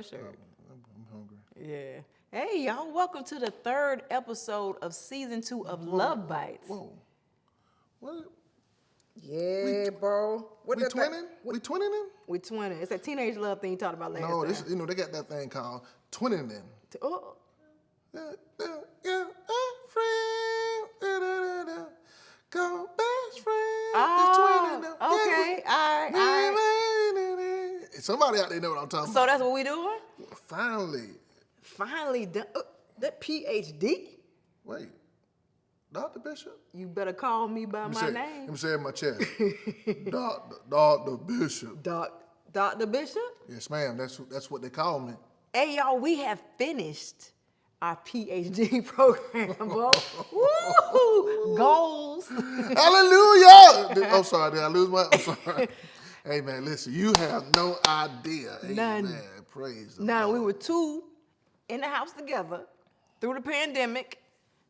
Sure. I'm hungry. Yeah. Hey, y'all, welcome to the third episode of season 2 of Love Bites. Whoa. What? Yeah, bro. What We that twinning? We twinning them? We 20. It's that teenage love thing you talked about last No, time. this, they got that thing called twinning them. Oh, Yeah, a friend. Go best friend. okay. All right. Somebody out there know what I'm talking So about. that's what we doing? Finally. Finally done. That PhD? Wait. Dr. Bishop? You better call me by my Let name. me say it in my chest. Dr. Bishop. Dr. Bishop? Yes, ma'am. That's what they call me. Hey, y'all, we have finished our PhD program, bro. Woo! Goals. Hallelujah! Oh, sorry, did I lose my? I'm sorry. Hey, man, listen, you have no idea. None. Amen. Praise the Now, Lord. we were two in the house together through the pandemic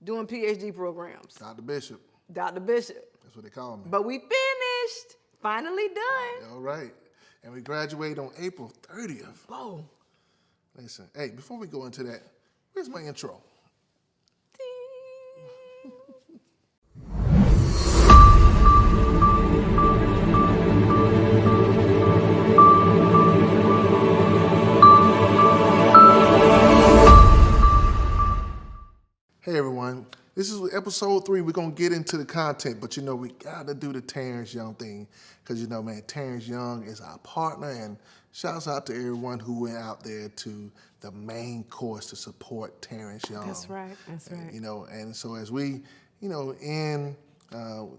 doing PhD programs. Dr. Bishop. Dr. Bishop. That's what they call me. But we finished. Finally done. All right. And we graduated on April 30th. Whoa. Listen, hey, before we go into that, where's my intro? Hey everyone, this is episode 3. We're gonna get into the content, but we gotta do the Terrence Young thing because man, Terrence Young is our partner, and shouts out to everyone who went out there to the main course to support Terrence Young. That's right. That's right. And so as we end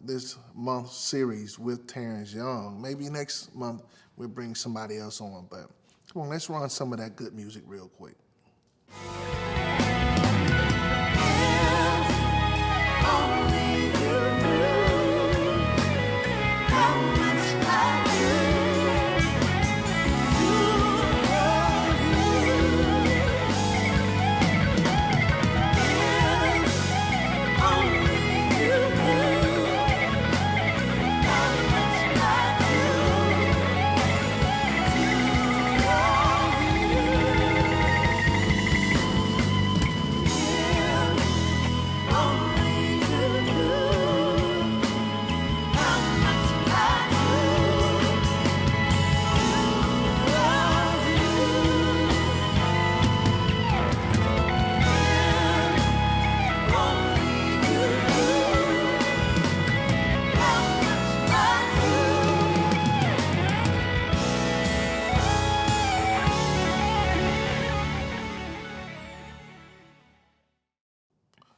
this month's series with Terrence Young, maybe next month we'll bring somebody else on. But come on, let's run some of that good music real quick.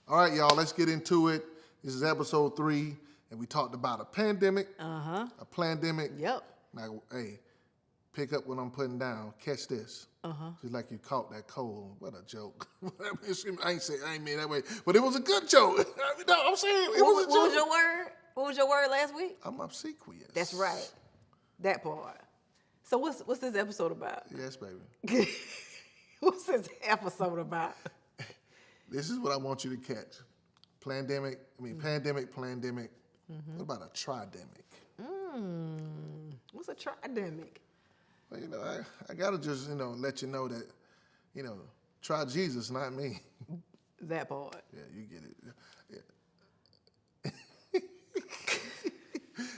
All right, y'all, let's get into it. This is episode 3, and we talked about a pandemic, a plandemic. Yep. Now, hey, pick up what I'm putting down. Catch this. Just like you caught that cold. What a joke. I ain't mean that way, but it was a good joke. No, I'm saying it was a joke. What was your word? What was your word last week? I'm obsequious. That's right. That part. So what's this episode about? Yes, baby. What's this episode about? This is what I want you to catch. Pandemic. What about a tridemic? What's a tridemic? Well, I gotta just, let you know that, try Jesus, not me. That part. Yeah, you get it. Yeah.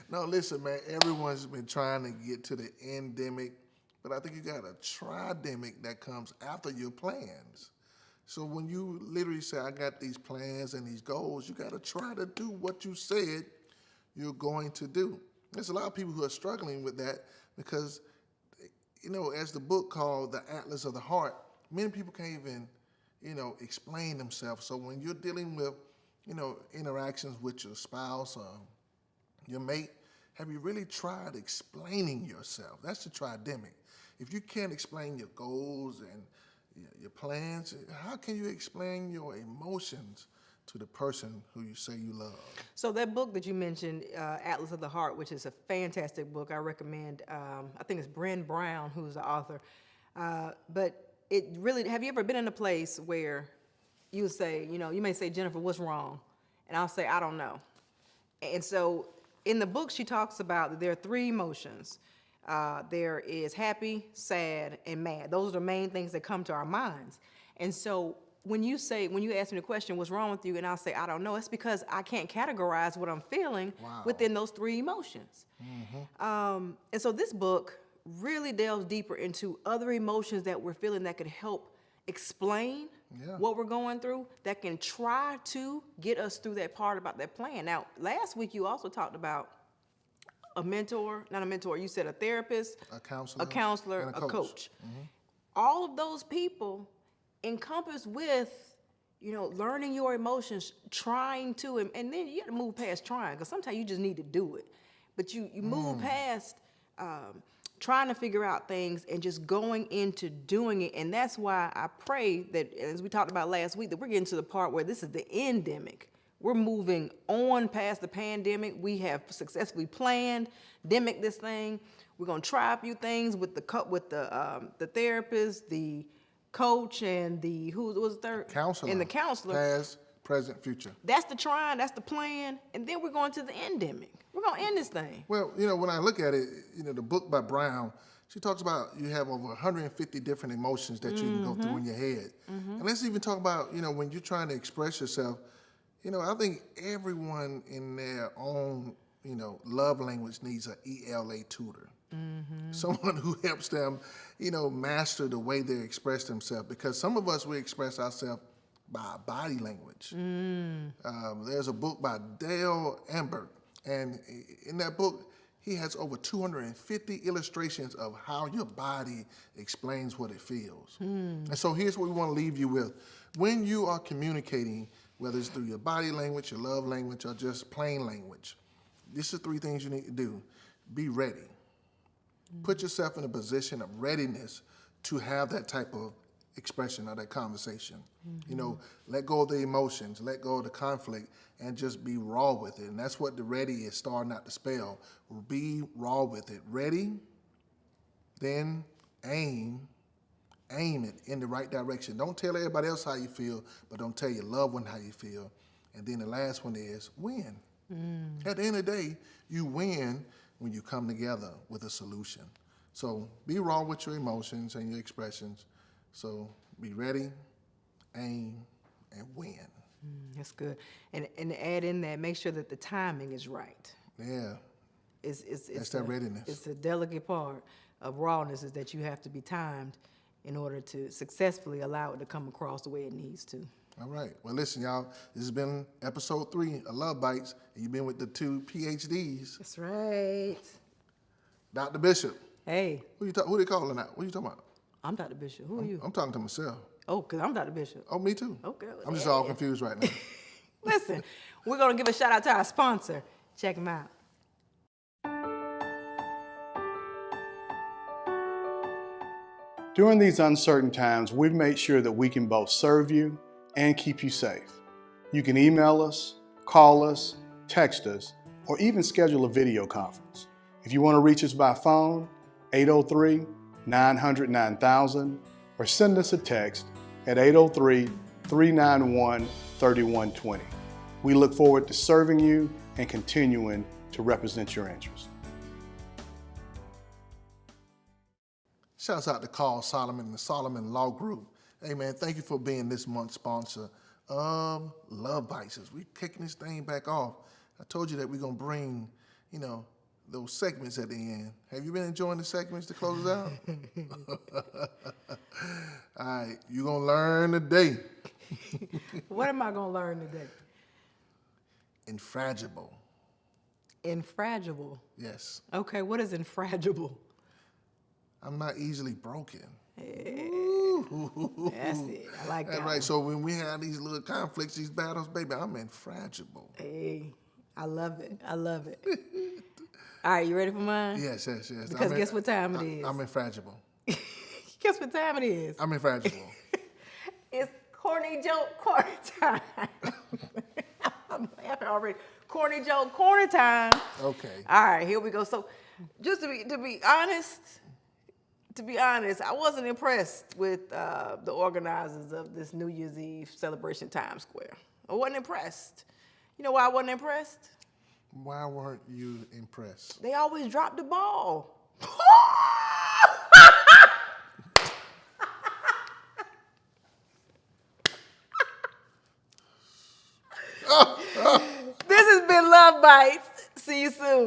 No, listen, man, everyone's been trying to get to the endemic, but I think you got a tridemic that comes after your plans. So when you literally say, I got these plans and these goals, you got to try to do what you said you're going to do. There's a lot of people who are struggling with that because, as the book called The Atlas of the Heart, many people can't even, explain themselves. So when you're dealing with, interactions with your spouse or your mate, have you really tried explaining yourself? That's the tridemic. If you can't explain your goals and your plans, how can you explain your emotions to the person who you say you love? So that book that you mentioned, Atlas of the Heart, which is a fantastic book, I recommend. I think it's Bren Brown who's the author. But it really, have you ever been in a place where you say, you may say, Jennifer, what's wrong? And I'll say, I don't know. And so in the book, she talks about that there are 3 emotions. there is happy, sad, and mad. Those are the main things that come to our minds. And so when you ask me the question, what's wrong with you? And I'll say, I don't know. It's because I can't categorize what I'm feeling within those three emotions. And so this book really delves deeper into other emotions that we're feeling that could help explain what we're going through, that can try to get us through that part about that plan. Now, last week you also talked about you said a therapist, a counselor, and a coach. All of those people encompassed with, learning your emotions, trying to, and then you got to move past trying, because sometimes you just need to do it. But you move past trying to figure out things and just going into doing it. And that's why I pray that, as we talked about last week, that we're getting to the part where this is the endemic. We're moving on past the pandemic. We have successfully plandemic this thing. We're gonna try a few things with the therapist, the coach, and who was the third? Counselor. And the counselor. Past, present, future. That's the trying. That's the plan. And then we're going to the endemic. We're gonna end this thing. Well, when I look at it, the book by Brown, she talks about you have over 150 different emotions that you can go through in your head. And let's even talk about, when you're trying to express yourself, I think everyone in their own, love language needs an ELA tutor. Someone who helps them, master the way they express themselves. Because some of us, we express ourselves by body language. There's a book by Dale Ambert, and in that book, he has over 250 illustrations of how your body explains what it feels. And so here's what we want to leave you with. When you are communicating, whether it's through your body language, your love language, or just plain language, these are three things you need to do. Be ready. Put yourself in a position of readiness to have that type of expression or that conversation. Let go of the emotions, let go of the conflict, and just be raw with it. And that's what the ready is starting out to spell. Be raw with it. Ready, then aim it in the right direction. Don't tell everybody else how you feel, but don't tell your loved one how you feel. And then the last one is win. At the end of the day, you win when you come together with a solution. So be raw with your emotions and your expressions. So be ready, aim, and win. That's good. And to add in that, make sure that the timing is right. Yeah. It's that readiness. It's a delicate part of rawness, is that you have to be timed in order to successfully allow it to come across the way it needs to. All right. Well, listen, y'all. This has been episode 3 of Love Bites, and you've been with the 2 PhDs. That's right. Dr. Bishop. Hey. Who they calling out? What are you talking about? I'm Dr. Bishop. Who are you? I'm talking to myself. Oh, because I'm Dr. Bishop. Oh, me too. Okay. I'm just all confused right now. Listen, we're going to give a shout out to our sponsor. Check them out. During these uncertain times, we've made sure that we can both serve you and keep you safe. You can email us, call us, text us, or even schedule a video conference. If you want to reach us by phone, 803-900-9000, or send us a text at 803-391-3120. We look forward to serving you and continuing to represent your interests. Shouts out to Carl Solomon and the Solomon Law Group. Hey, man, thank you for being this month's sponsor of Love Bites. As we kicking this thing back off, I told you that we're going to bring, those segments at the end. Have you been enjoying the segments to close it out? All right, you're going to learn today. What am I going to learn today? Infragible. Infragible? Yes. Okay, what is infragible? I'm not easily broken. Hey, that's it. I like that. That's right. One. So when we have these little conflicts, these battles, baby, I'm infragible. Hey, I love it. I love it. All right, you ready for mine? Yes. Because guess what time it is? I'm infragible. Guess what time it is? I'm infragible. It's corny joke corner time. I'm laughing already. Corny joke corner time. Okay. All right, here we go. So, just to be honest, I wasn't impressed with the organizers of this New Year's Eve celebration Times Square. I wasn't impressed. You know why I wasn't impressed? Why weren't you impressed? They always drop the ball. This has been Love Bites. See you soon.